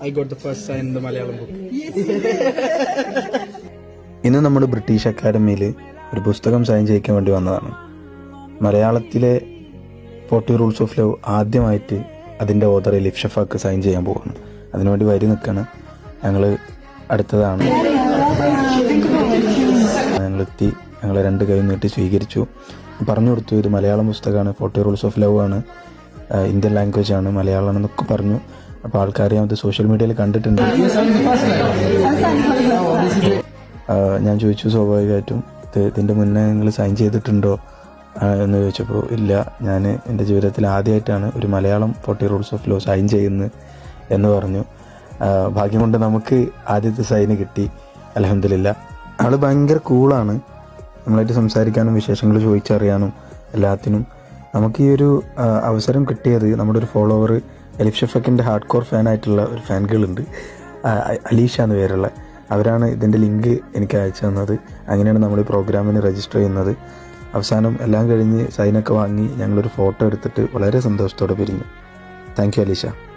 I got the first sign in the Malayalam book. ഇന്ന് നമ്മൾ British അക്കാദമിയിൽ ഒരു പുസ്തകം സൈൻ ചെയ്യിക്കാൻ വേണ്ടി വന്നതാണ്. മലയാളത്തിലെ 40 റൂൾസ് ഓഫ് ലവ് ആദ്യമായിട്ട് അതിൻ്റെ ഓതർ എലിഫ് ഷഫാക്ക് സൈൻ ചെയ്യാൻ പോകുന്നു. അതിനുവേണ്ടി വരി നിൽക്കണം. ഞങ്ങൾ അടുത്തതാണ്. ഞങ്ങളെത്തി. ഞങ്ങൾ 2 കൈ നീട്ടി സ്വീകരിച്ചു. പറഞ്ഞു കൊടുത്തു, ഇത് മലയാളം പുസ്തകമാണ്, 40 റൂൾസ് ഓഫ് ലവ് ആണ്, ഇന്ത്യൻ ലാംഗ്വേജ് ആണ്, മലയാളമാണെന്നൊക്കെ പറഞ്ഞു. അപ്പോൾ ആൾക്കാരെ അത് സോഷ്യൽ മീഡിയയിൽ കണ്ടിട്ടുണ്ട്. ഞാൻ ചോദിച്ചു, സ്വാഭാവികമായിട്ടും ഇതിൻ്റെ മുന്നേ നിങ്ങൾ സൈൻ ചെയ്തിട്ടുണ്ടോ എന്ന് ചോദിച്ചപ്പോൾ ഇല്ല, ഞാൻ എൻ്റെ ജീവിതത്തിൽ ആദ്യമായിട്ടാണ് ഒരു Malayalam 40 rules of love sign ചെയ്യുന്നത് എന്ന് പറഞ്ഞു. ഭാഗ്യം കൊണ്ട് നമുക്ക് ആദ്യത്തെ സൈന് കിട്ടി, അൽഹംദുലില്ലാ. ആൾ ഭയങ്കര കൂളാണ്. നമ്മളായിട്ട് സംസാരിക്കാനും വിശേഷങ്ങൾ ചോദിച്ചറിയാനും എല്ലാത്തിനും. നമുക്ക് ഈ ഒരു അവസരം കിട്ടിയത് നമ്മുടെ ഒരു ഫോളോവർ എലിഫ് ഷഫക്കിൻ്റെ ഹാർഡ് കോർ ഫാനായിട്ടുള്ള ഒരു ഫാൻ ഗേൾ ഉണ്ട്, അലീഷ എന്ന് പേരുള്ള. അവരാണ് ഇതിൻ്റെ ലിങ്ക് എനിക്ക് അയച്ചു തന്നത്. അങ്ങനെയാണ് നമ്മൾ ഈ പ്രോഗ്രാമിന് രജിസ്റ്റർ ചെയ്യുന്നത്. അവസാനം എല്ലാം കഴിഞ്ഞ് സൈനൊക്കെ വാങ്ങി ഞങ്ങളൊരു ഫോട്ടോ എടുത്തിട്ട് വളരെ സന്തോഷത്തോടെ പിരിഞ്ഞു. Thank you Alisha.